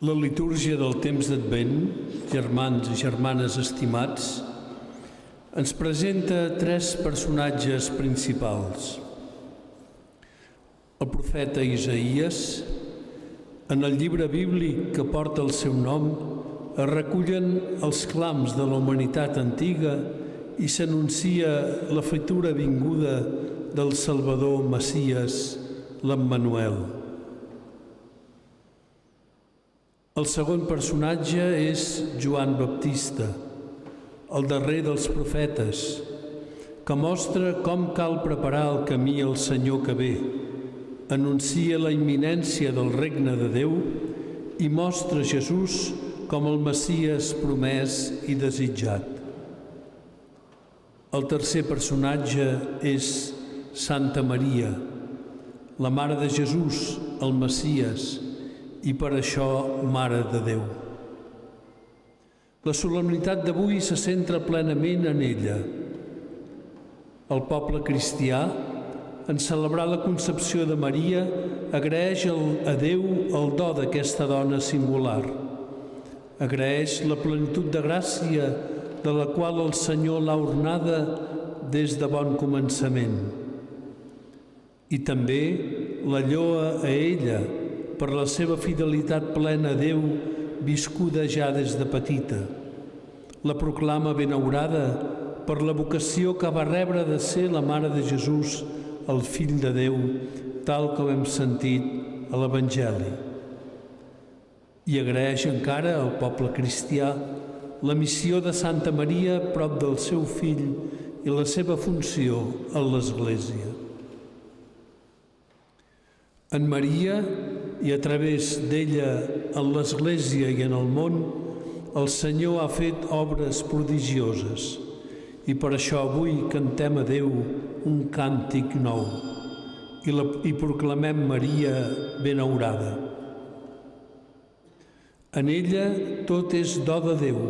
La litúrgia del temps d'Advent, germans i germanes estimats, ens presenta tres personatges principals. El profeta Isaïes, en el llibre bíblic que porta el seu nom, es recullen els clams de la humanitat antiga i s'anuncia la futura vinguda del Salvador Messies, l'Emmanuel. El segon personatge és Joan Baptista, el darrer dels profetes, que mostra com cal preparar el camí al Senyor que ve, anuncia la imminència del regne de Déu i mostra Jesús com el Messies promès i desitjat. El tercer personatge és Santa Maria, la mare de Jesús, el Messies, i per això Mare de Déu. La solemnitat d'avui se centra plenament en ella. El poble cristià, en celebrar la concepció de Maria, agraeix a Déu el do d'aquesta dona singular. Agraeix la plenitud de gràcia de la qual el Senyor l'ha ornada des de bon començament. I també la lloa a ella per la seva fidelitat plena a Déu viscuda ja des de petita. La proclama benaurada per la vocació que va rebre de ser la Mare de Jesús, el Fill de Déu, tal com hem sentit a l'Evangeli. I agraeix encara al poble cristià la missió de Santa Maria prop del seu fill i la seva funció en l'Església. En Maria i a través d'ella en l'Església i en el món, el Senyor ha fet obres prodigioses i per això avui cantem a Déu un càntic nou i proclamem Maria benaurada. En ella tot és do de Déu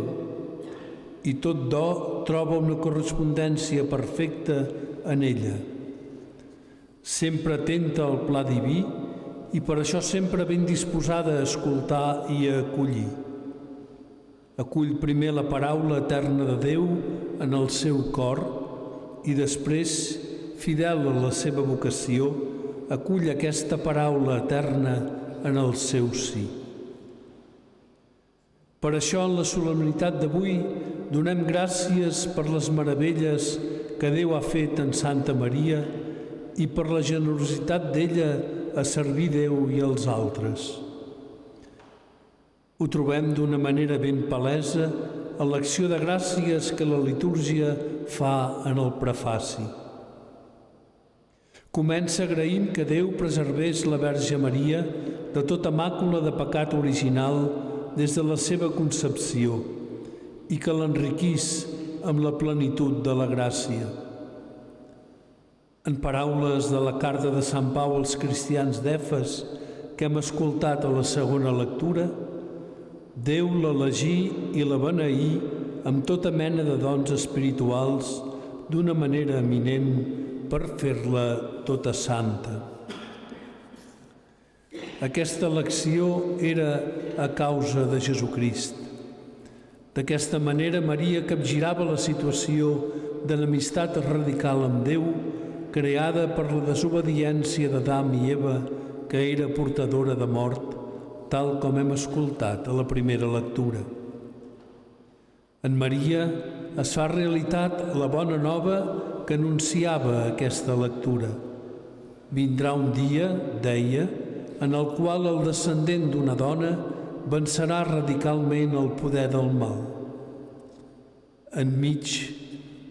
i tot do troba una correspondència perfecta en ella. Sempre atenta al pla diví i per això sempre ben disposada a escoltar i a acollir. Acull primer la paraula eterna de Déu en el seu cor i després, fidel a la seva vocació, acull aquesta paraula eterna en el seu sí. Per això, en la solemnitat d'avui, donem gràcies per les meravelles que Déu ha fet en Santa Maria i per la generositat d'ella a servir Déu i els altres. Ho trobem d'una manera ben palesa en l'acció de gràcies que la litúrgia fa en el prefaci. Comença agraint que Déu preservés la Verge Maria de tota màcula de pecat original des de la seva concepció i que l'enriquís amb la plenitud de la gràcia. En paraules de la carta de Sant Pau als cristians d'Efes que hem escoltat a la segona lectura, Déu l'elegí i la beneí amb tota mena de dons espirituals d'una manera eminent per fer-la tota santa. Aquesta elecció era a causa de Jesucrist. D'aquesta manera, Maria capgirava la situació d'enemistat radical amb Déu creada per la desobediència d'Adam i Eva, que era portadora de mort, tal com hem escoltat a la primera lectura. En Maria es fa realitat la bona nova que anunciava aquesta lectura. Vindrà un dia, deia, en el qual el descendent d'una dona vencerà radicalment el poder del mal. Enmig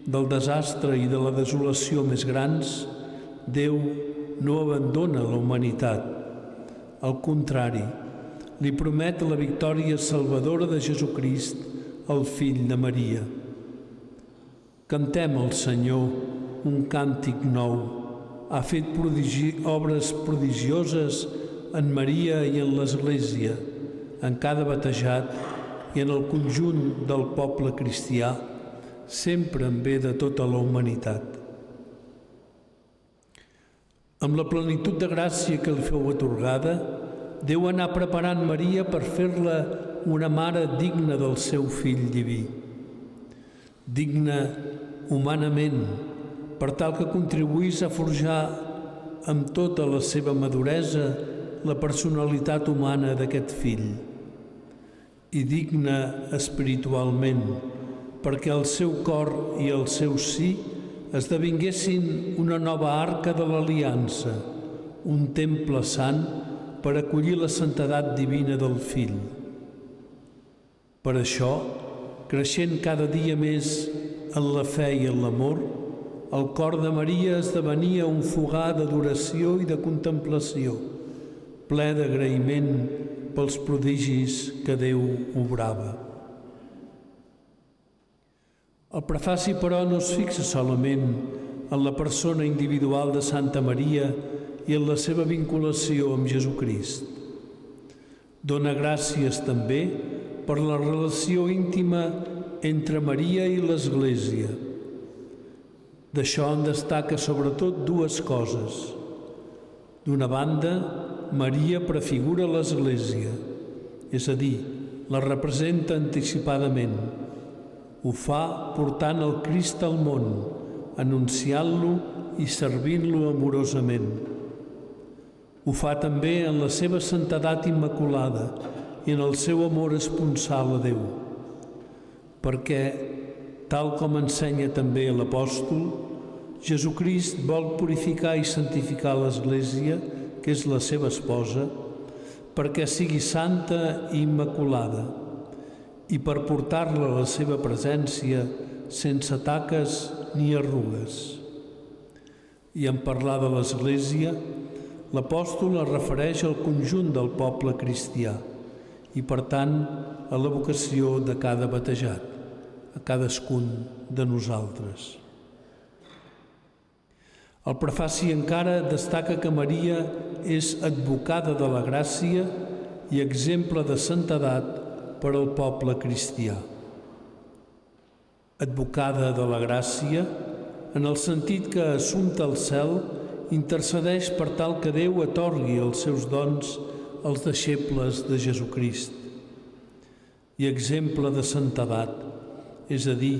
del desastre i de la desolació més grans, Déu no abandona la humanitat. Al contrari, li promet la victòria salvadora de Jesucrist, el Fill de Maria. Cantem al Senyor un càntic nou. Ha fet obres prodigioses en Maria i en l'Església, en cada batejat i en el conjunt del poble cristià, sempre en bé de tota la humanitat. Amb la plenitud de gràcia que li fou atorgada, Déu anà preparant Maria per fer-la una mare digna del seu fill diví. Digna humanament, per tal que contribuís a forjar amb tota la seva maduresa la personalitat humana d'aquest fill. I digna espiritualment, perquè el seu cor i el seu sí esdevinguessin una nova arca de l'aliança, un temple sant per acollir la santedat divina del fill. Per això, creixent cada dia més en la fe i en l'amor, el cor de Maria esdevenia un fogar d'adoració i de contemplació, ple d'agraïment pels prodigis que Déu obrava. El prefaci, però, no es fixa solament en la persona individual de Santa Maria i en la seva vinculació amb Jesucrist. Dóna gràcies també per la relació íntima entre Maria i l'Església. D'això en destaca sobretot dues coses. D'una banda, Maria prefigura l'Església, és a dir, la representa anticipadament. Ho fa portant el Crist al món, anunciant-lo i servint-lo amorosament. Ho fa també en la seva santedat immaculada i en el seu amor esponsal a Déu, perquè, tal com ensenya també l'apòstol, Jesucrist vol purificar i santificar l'Església, que és la seva esposa, perquè sigui santa i immaculada, i per portar-la a la seva presència sense taques ni arrugues. I en parlar de l'Església, l'apòstol es refereix al conjunt del poble cristià i, per tant, a la vocació de cada batejat, a cadascun de nosaltres. El prefaci encara destaca que Maria és advocada de la gràcia i exemple de santedat per al poble cristià. Advocada de la gràcia, en el sentit que, assumpta al cel, intercedeix per tal que Déu atorgui els seus dons als deixebles de Jesucrist. I exemple de santedat, és a dir,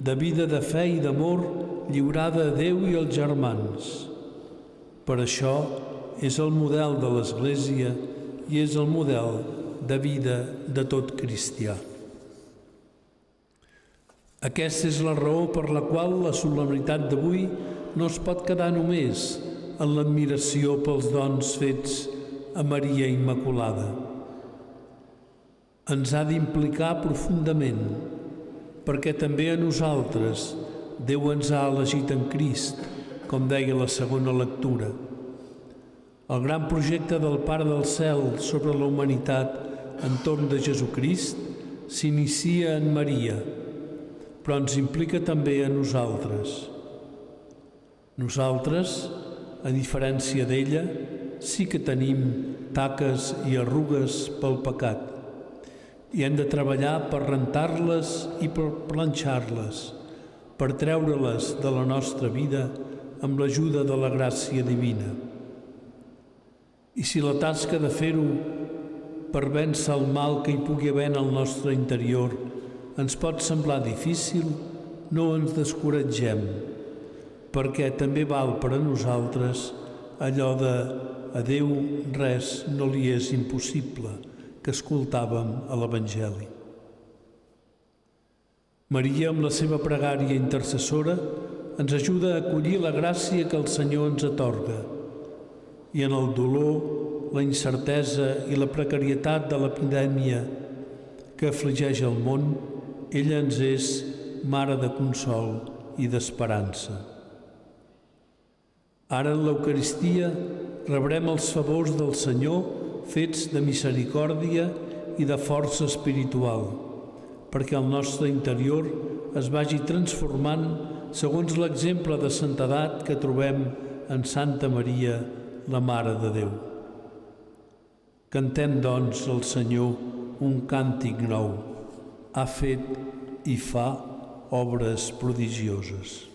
de vida de fe i d'amor lliurada a Déu i als germans. Per això és el model de l'Església i és el model de vida de tot cristià. Aquesta és la raó per la qual la solemnitat d'avui no es pot quedar només en l'admiració pels dons fets a Maria Immaculada. Ens ha d'implicar profundament, perquè també a nosaltres Déu ens ha elegit en Crist, com deia la segona lectura. El gran projecte del Pare del Cel sobre la humanitat entorn de Jesucrist s'inicia en Maria, però ens implica també a nosaltres. Nosaltres, a diferència d'ella, sí que tenim taques i arrugues pel pecat i hem de treballar per rentar-les i per planxar-les, per treure-les de la nostra vida amb l'ajuda de la gràcia divina. I si la tasca de fer-ho per vèncer el mal que hi pugui haver en el nostre interior ens pot semblar difícil, no ens descoratgem, perquè també val per a nosaltres allò de «a Déu res no li és impossible» que escoltàvem a l'Evangeli. Maria, amb la seva pregària intercessora, ens ajuda a acollir la gràcia que el Senyor ens atorga i en el dolor, la incertesa i la precarietat de l'epidèmia que afligeix el món, ella ens és mare de consol i d'esperança. Ara en l'Eucaristia rebrem els favors del Senyor fets de misericòrdia i de força espiritual, perquè el nostre interior es vagi transformant segons l'exemple de santedat que trobem en Santa Maria, la Mare de Déu. Cantem, doncs, al Senyor un càntic nou. Ha fet i fa obres prodigioses.